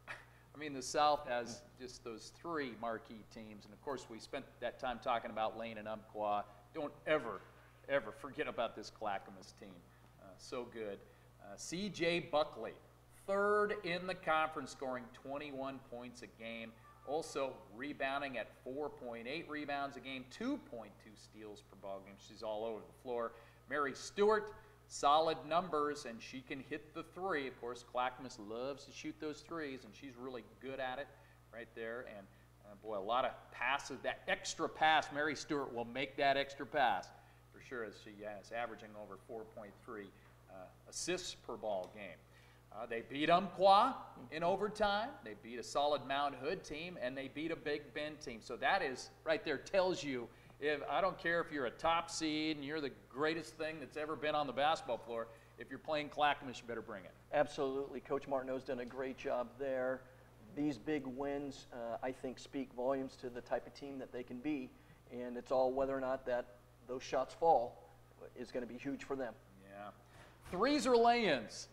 I mean, the South has just those 3 marquee teams, and of course we spent that time talking about Lane and Umpqua. Don't ever forget about this Clackamas team. So good. C.J. Buckley, 3rd in the conference, scoring 21 points a game. Also rebounding at 4.8 rebounds a game, 2.2 steals per ball game. She's all over the floor. Mary Stewart, solid numbers, and she can hit the 3. Of course, Clackamas loves to shoot those 3s, and she's really good at it right there. And boy, a lot of passes. That extra pass, Mary Stewart will make that extra pass for sure, as she is averaging over 4.3 assists per ball game. They beat Umpqua in overtime. They beat a solid Mount Hood team, and they beat a Big Bend team. So that is right there tells you, I don't care if you're a top seed and you're the greatest thing that's ever been on the basketball floor, if you're playing Clackamas, you better bring it. Absolutely. Coach Martineau's done a great job there. These big wins, I think, speak volumes to the type of team that they can be, and it's all whether or not that those shots fall is going to be huge for them. Yeah. 3s or lay-ins.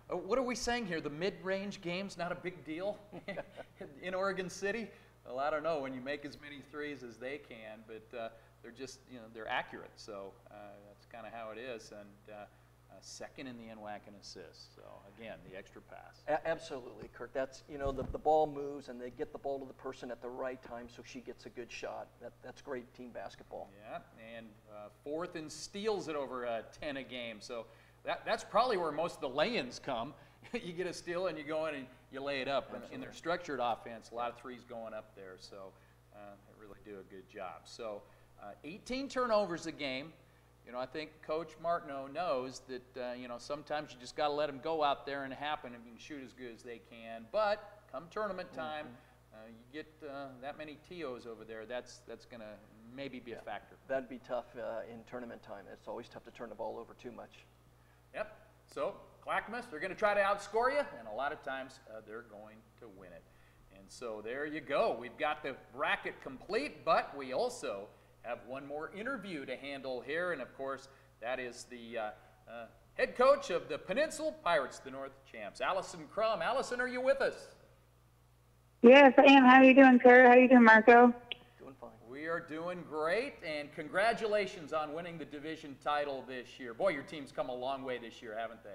What are we saying here? The mid-range game's not a big deal in Oregon City? Well, I don't know. When you make as many 3s as they can, but they're just, they're accurate. So that's kind of how it is. And 2nd in the NWAC in assists. So again, the extra pass. Absolutely, Kirk. That's, the ball moves and they get the ball to the person at the right time so she gets a good shot. That's great team basketball. Yeah, and 4th in steals at over 10 a game. So that's probably where most of the lay-ins come. You get a steal and you go in and you lay it up. And in their structured offense, a lot of 3s going up there. So they really do a good job. So 18 turnovers a game. I think Coach Martineau knows that, sometimes you just got to let them go out there and happen and you can shoot as good as they can. But come tournament time, you get that many TOs over there, that's going to maybe be a factor. That'd be tough in tournament time. It's always tough to turn the ball over too much. Yep. So Clackamas, they're going to try to outscore you, and a lot of times they're going to win it. And so there you go. We've got the bracket complete, but we also have one more interview to handle here, and of course that is the head coach of the Peninsula Pirates, the North champs, Allison Crum. Allison, are you with us? Yes, I am. How are you doing, Kurt? How are you doing, Marco? Doing fine. We are doing great, and congratulations on winning the division title this year. Boy, your team's come a long way this year, haven't they?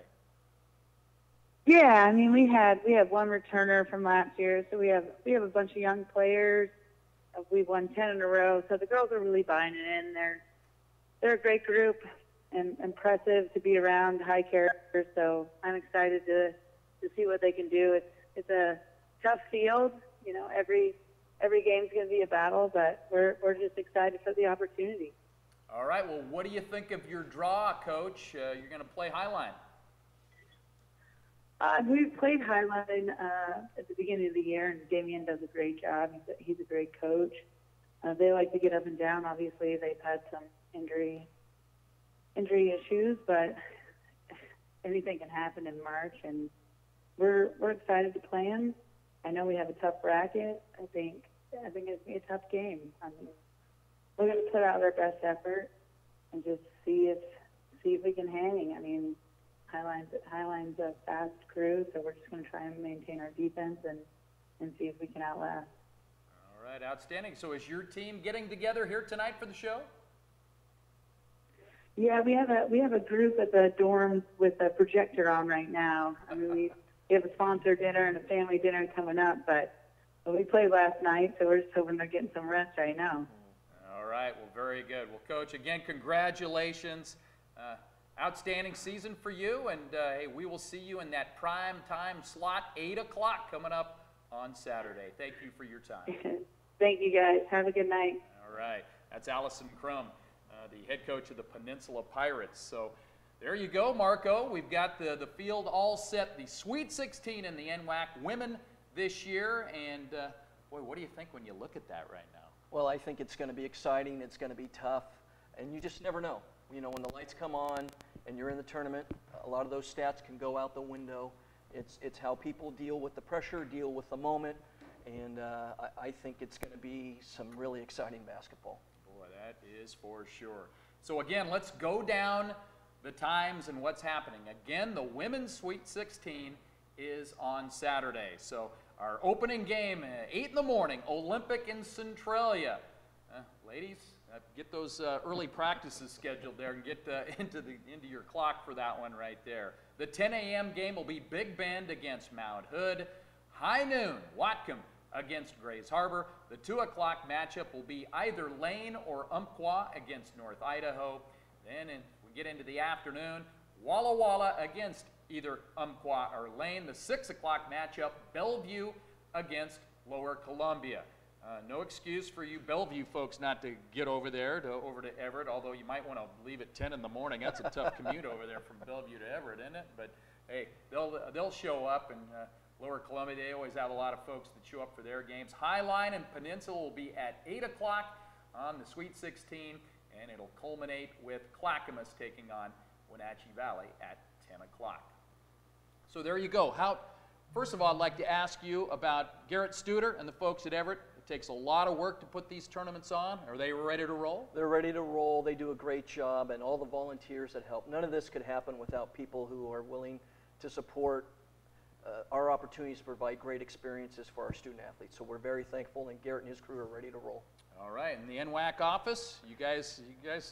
Yeah, I mean we have one returner from last year, so we have a bunch of young players. We've won 10 in a row, so the girls are really buying it in. They're a great group and impressive to be around, high character. So I'm excited to see what they can do. It's a tough field, you know. Every game's going to be a battle, but we're just excited for the opportunity. All right. Well, what do you think of your draw, Coach? You're going to play Highline. We played Highline at the beginning of the year, and Damien does a great job. He's a great coach. They like to get up and down. Obviously, they've had some injury issues, but anything can happen in March, and we're excited to play them. I know we have a tough bracket. I think it's going to be a tough game. I mean, we're going to put out our best effort and just see if we can hang. I mean, Highline's a fast crew, so we're just going to try and maintain our defense and see if we can outlast. All right, outstanding. So is your team getting together here tonight for the show? Yeah, we have a group at the dorms with a projector on right now. I mean, we have a sponsor dinner and a family dinner coming up, but we played last night, so we're just hoping they're getting some rest right now. All right, well, very good. Well, Coach, again, congratulations. Outstanding season for you, and hey, we will see you in that prime time slot, 8 o'clock, coming up on Saturday. Thank you for your time. Thank you, guys. Have a good night. All right, that's Allison Crum, the head coach of the Peninsula Pirates. So there you go, Marco. We've got the field all set, the Sweet 16 in the NWAC women this year, and boy, what do you think when you look at that right now? Well, I think it's going to be exciting. It's going to be tough, and you just never know. You know, when the lights come on and you're in the tournament, a lot of those stats can go out the window. It's how people deal with the pressure, deal with the moment, and I think it's going to be some really exciting basketball. Boy, that is for sure. So again, let's go down the times and what's happening. Again, the women's Sweet 16 is on Saturday. So our opening game, 8 in the morning, Olympic in Centralia. Ladies, get those early practices scheduled there and get into your clock for that one right there. The 10 a.m. game will be Big Bend against Mount Hood. High noon, Whatcom against Grays Harbor. The 2 o'clock matchup will be either Lane or Umpqua against North Idaho. Then we get into the afternoon, Walla Walla against either Umpqua or Lane. The 6 o'clock matchup, Bellevue against Lower Columbia. No excuse for you Bellevue folks not to get over there, over to Everett, although you might want to leave at 10 in the morning. That's a tough commute over there from Bellevue to Everett, isn't it? But, hey, they'll show up, and Lower Columbia, they always have a lot of folks that show up for their games. Highline and Peninsula will be at 8 o'clock on the Sweet 16, and it'll culminate with Clackamas taking on Wenatchee Valley at 10 o'clock. So there you go. First of all, I'd like to ask you about Garrett Studer and the folks at Everett. It takes a lot of work to put these tournaments on. Are they ready to roll? They're ready to roll. They do a great job, and all the volunteers that help. None of this could happen without people who are willing to support our opportunities to provide great experiences for our student athletes. So we're very thankful, and Garrett and his crew are ready to roll. All right, and the NWAC office, you guys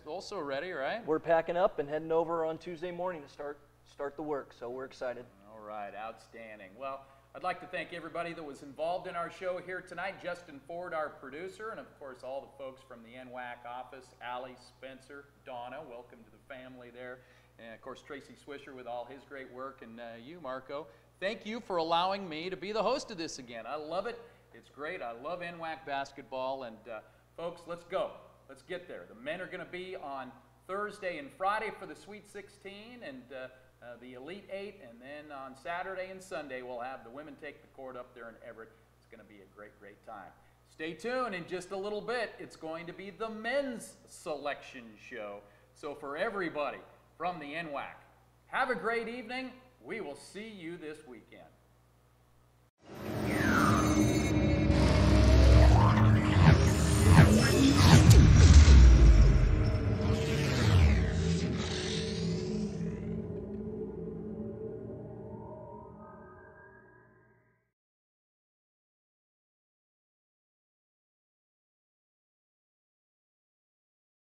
also ready, right? We're packing up and heading over on Tuesday morning to start the work, so we're excited. All right, outstanding. Well, I'd like to thank everybody that was involved in our show here tonight. Justin Ford, our producer, and of course all the folks from the NWAC office, Allie, Spencer, Donna, welcome to the family there. And of course Tracy Swisher with all his great work, and you, Marco. Thank you for allowing me to be the host of this again. I love it. It's great. I love NWAC basketball, and folks, let's go. Let's get there. The men are going to be on Thursday and Friday for the Sweet 16, and the Elite 8, and then on Saturday and Sunday we'll have the women take the court up there in Everett. It's going to be a great, great time. Stay tuned. In just a little bit, it's going to be the men's selection show. So for everybody from the NWAC, have a great evening. We will see you this weekend.